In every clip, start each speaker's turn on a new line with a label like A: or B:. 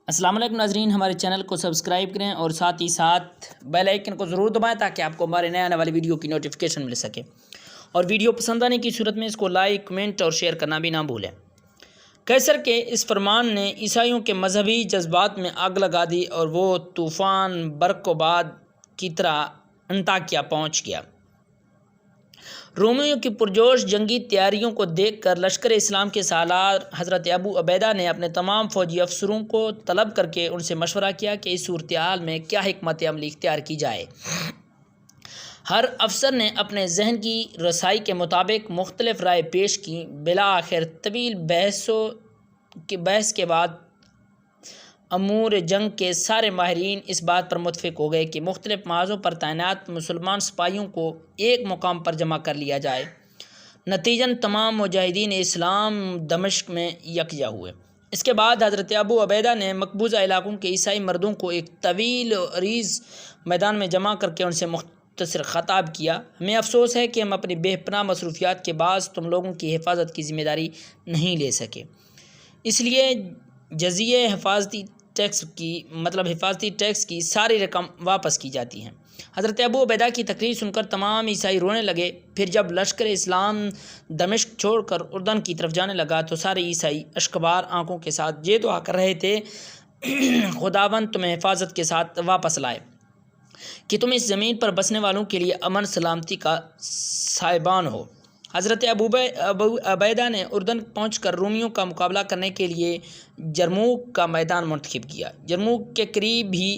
A: السلام علیکم ناظرین، ہمارے چینل کو سبسکرائب کریں اور ساتھ ہی ساتھ بیل آئیکن کو ضرور دبائیں تاکہ آپ کو ہمارے نئے آنے والی ویڈیو کی نوٹیفیکیشن مل سکے، اور ویڈیو پسند آنے کی صورت میں اس کو لائک، کمنٹ اور شیئر کرنا بھی نہ بھولیں۔ قیصر کے اس فرمان نے عیسائیوں کے مذہبی جذبات میں آگ لگا دی اور وہ طوفان برق و باد کی طرح انطاکیہ پہنچ گیا۔ رومیوں کی پرجوش جنگی تیاریوں کو دیکھ کر لشکر اسلام کے سالار حضرت ابو عبیدہ نے اپنے تمام فوجی افسروں کو طلب کر کے ان سے مشورہ کیا کہ اس صورتحال میں کیا حکمت عملی اختیار کی جائے۔ ہر افسر نے اپنے ذہن کی رسائی کے مطابق مختلف رائے پیش کی۔ بالآخر طویل بحث کے بعد امور جنگ کے سارے ماہرین اس بات پر متفق ہو گئے کہ مختلف محاذوں پر تعینات مسلمان سپاہیوں کو ایک مقام پر جمع کر لیا جائے۔ نتیجتاً تمام مجاہدین اسلام دمشق میں یکجا ہوئے۔ اس کے بعد حضرت ابو عبیدہ نے مقبوضہ علاقوں کے عیسائی مردوں کو ایک طویل و عریض میدان میں جمع کر کے ان سے مختصر خطاب کیا: ہمیں افسوس ہے کہ ہم اپنی بے پناہ مصروفیات کے باعث تم لوگوں کی حفاظت کی ذمہ داری نہیں لے سکے، اس لیے جزیہ حفاظتی ٹیکس کی ساری رقم واپس کی جاتی ہے۔ حضرت ابو عبیدہ کی تقریر سن کر تمام عیسائی رونے لگے۔ پھر جب لشکر اسلام دمشق چھوڑ کر اردن کی طرف جانے لگا تو سارے عیسائی اشکبار آنکھوں کے ساتھ یہ دعا کر رہے تھے: خداوند تمہیں حفاظت کے ساتھ واپس لائے کہ تم اس زمین پر بسنے والوں کے لیے امن سلامتی کا سائبان ہو۔ حضرت ابو عبیدہ نے اردن پہنچ کر رومیوں کا مقابلہ کرنے کے لیے جرموک کا میدان منتخب کیا۔ جرموک کے قریب ہی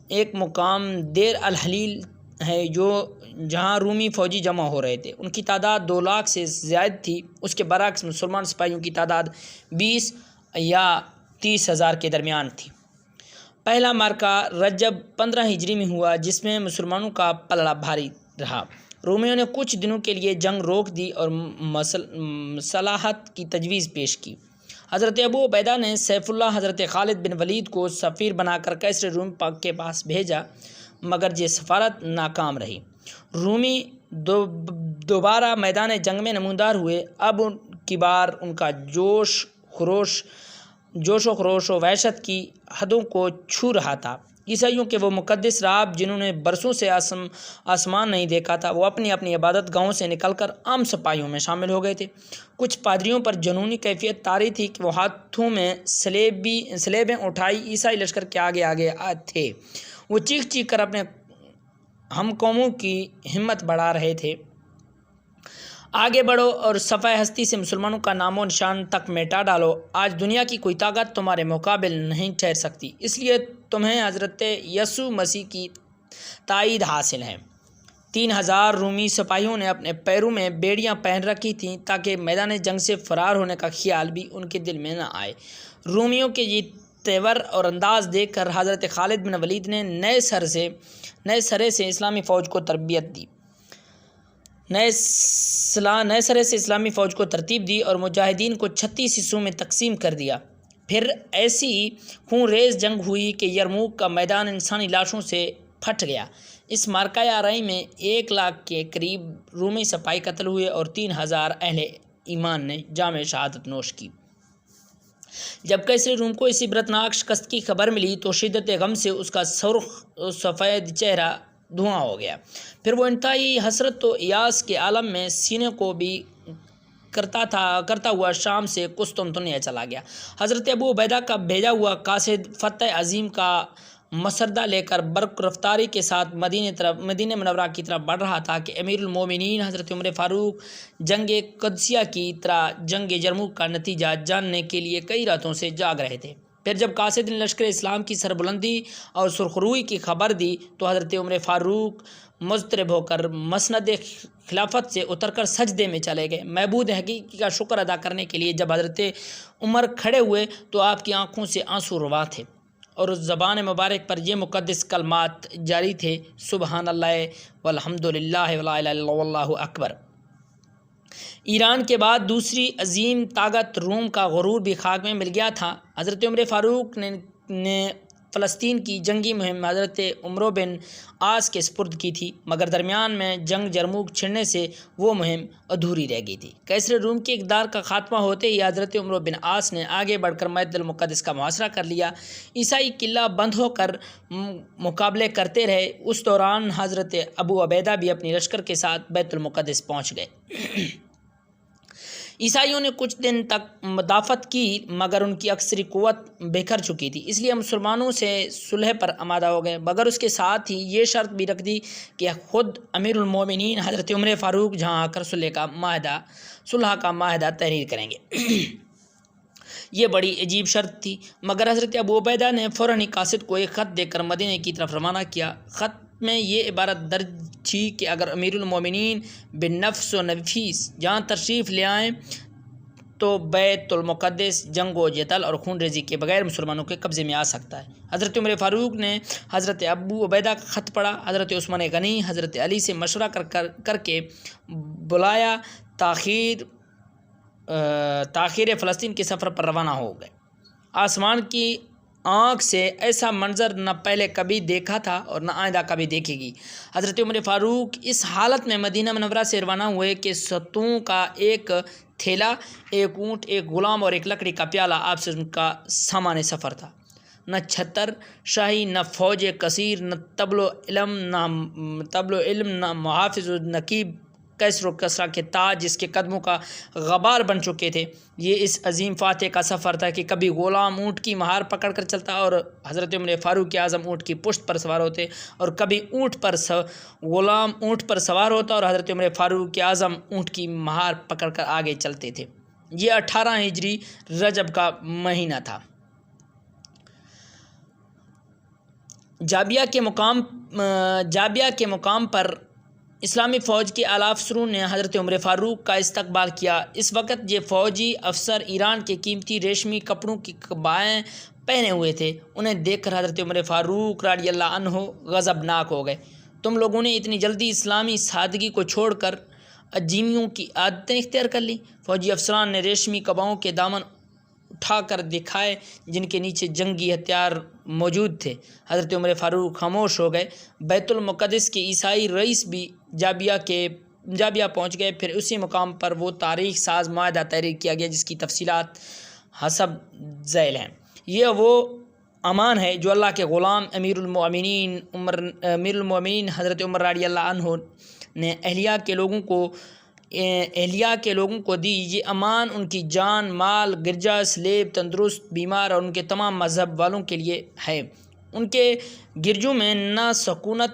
A: ایک مقام دیر الحلیل ہے جہاں رومی فوجی جمع ہو رہے تھے۔ ان کی تعداد 2 لاکھ سے زائد تھی۔ اس کے برعکس مسلمان سپاہیوں کی تعداد 20 یا 30 ہزار کے درمیان تھی۔ پہلا معرکہ رجب 15 ہجری میں ہوا، جس میں مسلمانوں کا پلڑا بھاری رہا۔ رومیوں نے کچھ دنوں کے لیے جنگ روک دی اور مصالحت کی تجویز پیش کی۔ حضرت ابو عبیدہ نے سیف اللہ حضرت خالد بن ولید کو سفیر بنا کر قیصر روم کے پاس بھیجا، مگر یہ سفارت ناکام رہی۔ رومی دوبارہ میدان جنگ میں نمودار ہوئے۔ اب کی بار ان کا جوش و خروش و وحشت کی حدوں کو چھو رہا تھا۔ عیسائیوں کے وہ مقدس راہب جنہوں نے برسوں سے آسمان نہیں دیکھا تھا، وہ اپنی اپنی عبادت گاہوں سے نکل کر عام سپاہیوں میں شامل ہو گئے تھے۔ کچھ پادریوں پر جنونی کیفیت طاری تھی کہ وہ ہاتھوں میں سلیبیں اٹھائی عیسائی لشکر کے آگے آگے تھے۔ وہ چیخ چیخ کر اپنے ہم قوموں کی ہمت بڑھا رہے تھے: آگے بڑھو اور صفحہ ہستی سے مسلمانوں کا نام و نشان تک مٹا ڈالو۔ آج دنیا کی کوئی طاقت تمہارے مقابل نہیں ٹھہر سکتی، اس لیے تمہیں حضرت یسوع مسیح کی تائید حاصل ہے۔ 3000 رومی سپاہیوں نے اپنے پیروں میں بیڑیاں پہن رکھی تھیں تاکہ میدان جنگ سے فرار ہونے کا خیال بھی ان کے دل میں نہ آئے۔ رومیوں کے یہ تیور اور انداز دیکھ کر حضرت خالد بن ولید نے نئے سرے سے اسلامی فوج کو ترتیب دی اور مجاہدین کو 36 حصوں میں تقسیم کر دیا۔ پھر ایسی خون ریز جنگ ہوئی کہ یرموک کا میدان انسانی لاشوں سے پھٹ گیا۔ اس معرکہ آرائی میں 1 لاکھ کے قریب رومی سپاہی قتل ہوئے اور 3000 اہل ایمان نے جام شہادت نوش کی۔ جب قیصر روم کو اس عبرتناک شکست کی خبر ملی تو شدت غم سے اس کا سرخ و سفید چہرہ دھواں ہو گیا۔ پھر وہ انتہائی حسرت و یاس کے عالم میں سینے کو بھی کرتا ہوا شام سے قسطنطنیہ چلا گیا۔ حضرت ابو عبیدہ کا بھیجا ہوا قاصد فتح عظیم کا مسودہ لے کر برق رفتاری کے ساتھ مدینہ منورہ کی طرف بڑھ رہا تھا کہ امیر المومنین حضرت عمر فاروق جنگ قدسیہ کی طرح جنگ جرموک کا نتیجہ جاننے کے لیے کئی راتوں سے جاگ رہے تھے۔ پھر جب قاصد نے لشکر اسلام کی سربلندی اور سرخروئی کی خبر دی تو حضرت عمر فاروق مضطرب ہو کر مسند خلافت سے اتر کر سجدے میں چلے گئے۔ معبود حقیقی کا شکر ادا کرنے کے لیے جب حضرت عمر کھڑے ہوئے تو آپ کی آنکھوں سے آنسو روا تھے اور اس زبان مبارک پر یہ مقدس کلمات جاری تھے: سبحان اللہ والحمد للہ ولا الہ الا اللہ واللہ اکبر۔ ایران کے بعد دوسری عظیم طاقت روم کا غرور بھی خاک میں مل گیا تھا۔ حضرت عمر فاروق نے فلسطین کی جنگی مہم حضرت عمرو بن عاص کے سپرد کی تھی، مگر درمیان میں جنگ جرموک چھڑنے سے وہ مہم ادھوری رہ گئی تھی۔ کیسر روم کی اقدار کا خاتمہ ہوتے ہی حضرت عمرو بن عاص نے آگے بڑھ کر بیت المقدس کا محاصرہ کر لیا۔ عیسائی قلعہ بند ہو کر مقابلے کرتے رہے۔ اس دوران حضرت ابو عبیدہ بھی اپنی لشکر کے ساتھ بیت المقدس پہنچ گئے۔ عیسائیوں نے کچھ دن تک مدافعت کی، مگر ان کی اکثری قوت بکھر چکی تھی، اس لیے مسلمانوں سے صلح پر آمادہ ہو گئے، مگر اس کے ساتھ ہی یہ شرط بھی رکھ دی کہ خود امیر المومنین حضرت عمر فاروق جہاں آ کر صلح کا معاہدہ تحریر کریں گے۔ یہ بڑی عجیب شرط تھی، مگر حضرت ابو عبیدہ نے فوراً ہی قاصد کو ایک خط دے کر مدینہ کی طرف روانہ کیا۔ خط میں یہ عبارت درج تھی کہ اگر امیر المومنین بالنفس و نفیس جہاں تشریف لے آئیں تو بیت المقدس جنگ و جدل اور خون ریزی کے بغیر مسلمانوں کے قبضے میں آ سکتا ہے۔ حضرت عمر فاروق نے حضرت ابو عبیدہ کا خط پڑھا، حضرت عثمان غنی حضرت علی سے مشورہ کر کے بلایا، تاخیر فلسطین کے سفر پر روانہ ہو گئے۔ آسمان کی آنکھ سے ایسا منظر نہ پہلے کبھی دیکھا تھا اور نہ آئندہ کبھی دیکھے گی۔ حضرت عمر فاروق اس حالت میں مدینہ منورہ سے روانہ ہوئے کہ ستوں کا ایک تھیلا، ایک اونٹ، ایک غلام اور ایک لکڑی کا پیالہ آپ سے ان کا سامان سفر تھا۔ نہ چھتر شاہی، نہ فوج کثیر، نہ طبل و علم، نہ محافظ و نقیب کیسر و کسریٰ کے تاج جس کے قدموں کا غبار بن چکے تھے۔ یہ اس عظیم فاتح کا سفر تھا کہ کبھی غلام اونٹ کی مہار پکڑ کر چلتا اور حضرت عمر فاروق اعظم اونٹ کی پشت پر سوار ہوتے، اور کبھی غلام اونٹ پر سوار ہوتا اور حضرت عمر فاروق اعظم اونٹ کی مہار پکڑ کر آگے چلتے تھے۔ یہ 18 ہجری رجب کا مہینہ تھا۔ جابیہ کے مقام پر اسلامی فوج کے اعلیٰ افسروں نے حضرت عمر فاروق کا استقبال کیا۔ اس وقت یہ فوجی افسر ایران کے قیمتی ریشمی کپڑوں کی قبائیں پہنے ہوئے تھے۔ انہیں دیکھ کر حضرت عمر فاروق رضی اللہ عنہ غضبناک ہو گئے۔ تم لوگوں نے اتنی جلدی اسلامی سادگی کو چھوڑ کر اجمیوں کی عادتیں اختیار کر لیں۔ فوجی افسران نے ریشمی قباؤں کے دامن اٹھا کر دکھائے جن کے نیچے جنگی ہتھیار موجود تھے۔ حضرت عمر فاروق خاموش ہو گئے۔ بیت المقدس کے عیسائی رئیس بھی جابیہ پہنچ گئے۔ پھر اسی مقام پر وہ تاریخ ساز معاہدہ تحریر کیا گیا جس کی تفصیلات حسب ذیل ہیں۔ یہ وہ امان ہے جو اللہ کے غلام امیر المومنین حضرت عمر رضی اللہ عنہ نے اہلیہ کے لوگوں کو دی۔ یہ امان ان کی جان، مال، گرجا، سلیب، تندرست، بیمار اور ان کے تمام مذہب والوں کے لیے ہے۔ ان کے گرجوں میں نہ سکونت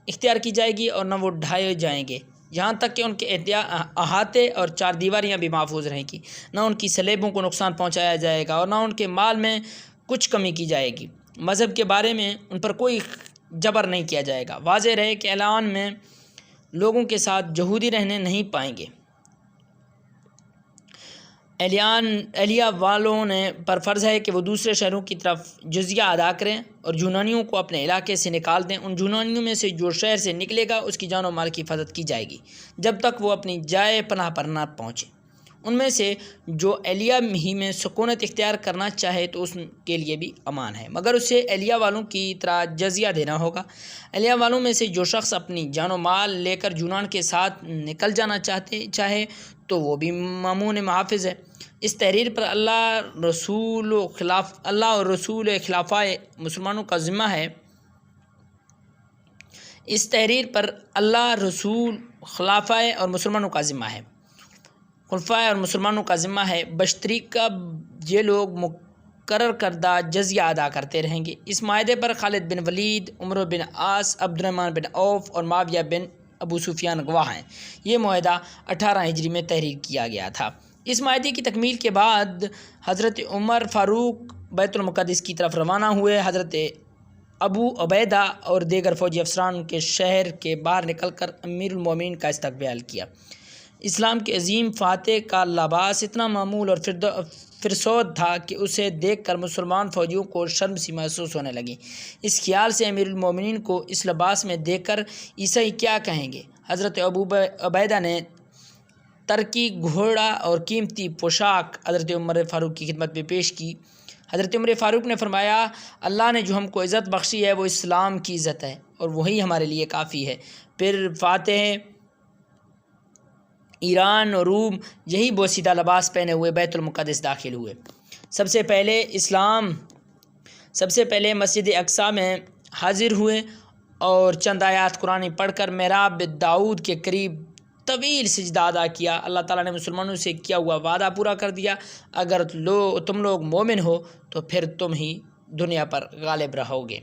A: اختیار کی جائے گی اور نہ وہ ڈھائے جائیں گے، یہاں تک کہ ان کے احاطے اور چار دیواریاں بھی محفوظ رہیں گی۔ نہ ان کی سلیبوں کو نقصان پہنچایا جائے گا اور نہ ان کے مال میں کچھ کمی کی جائے گی۔ مذہب کے بارے میں ان پر کوئی جبر نہیں کیا جائے گا۔ واضح رہے کہ اعلان میں لوگوں کے ساتھ یہودی رہنے نہیں پائیں گے۔ اہلیہ والوں نے پر فرض ہے کہ وہ دوسرے شہروں کی طرف جزیہ ادا کریں اور یونانیوں کو اپنے علاقے سے نکال دیں۔ ان یونانیوں میں سے جو شہر سے نکلے گا اس کی جان و مال کی حفاظت کی جائے گی جب تک وہ اپنی جائے پناہ پر نہ پہنچے۔ ان میں سے جو اہلیہ ہی میں سکونت اختیار کرنا چاہے تو اس کے لیے بھی امان ہے، مگر اسے اہلیہ والوں کی طرح جزیہ دینا ہوگا۔ اہلیہ والوں میں سے جو شخص اپنی جان و مال لے کر یونان کے ساتھ نکل جانا چاہے تو وہ بھی مامون محافظ ہے۔ اس تحریر پر اللہ اور رسول خلافۂ مسلمانوں کا ذمہ ہے۔ اس تحریر پر اللہ، رسول، خلافۂ اور مسلمانوں کا ذمہ ہے۔ بشطریقہ یہ لوگ مقرر کردہ جزیہ ادا کرتے رہیں گے۔ اس معاہدے پر خالد بن ولید، عمرو بن عاص، عبد الرحمن بن عوف اور معاویہ بن ابو سفیان گواہ ہیں۔ یہ معاہدہ 18 ہجری میں تحریر کیا گیا تھا۔ اس معاہدے کی تکمیل کے بعد حضرت عمر فاروق بیت المقدس کی طرف روانہ ہوئے۔ حضرت ابو عبیدہ اور دیگر فوجی افسران کے شہر کے باہر نکل کر امیر المومنین کا استقبال کیا۔ اسلام کے عظیم فاتح کا لباس اتنا معمول اور فرسود تھا کہ اسے دیکھ کر مسلمان فوجیوں کو شرم سی محسوس ہونے لگی۔ اس خیال سے امیر المومنین کو اس لباس میں دیکھ کر عیسائی کیا کہیں گے۔ حضرت ابو عبیدہ نے ترکی گھوڑا اور قیمتی پوشاک حضرت عمر فاروق کی خدمت میں پیش کی۔ حضرت عمر فاروق نے فرمایا اللہ نے جو ہم کو عزت بخشی ہے وہ اسلام کی عزت ہے اور وہی ہمارے لیے کافی ہے۔ پھر فاتح ایران اور روم یہی بوسیدہ لباس پہنے ہوئے بیت المقدس داخل ہوئے۔ سب سے پہلے مسجد اقصی میں حاضر ہوئے اور چند آیات قرآن پڑھ کر محراب داؤد کے قریب طویل سجدہ ادا کیا۔ اللہ تعالیٰ نے مسلمانوں سے کیا ہوا وعدہ پورا کر دیا، اگر تم لوگ مومن ہو تو پھر تم ہی دنیا پر غالب رہو گے۔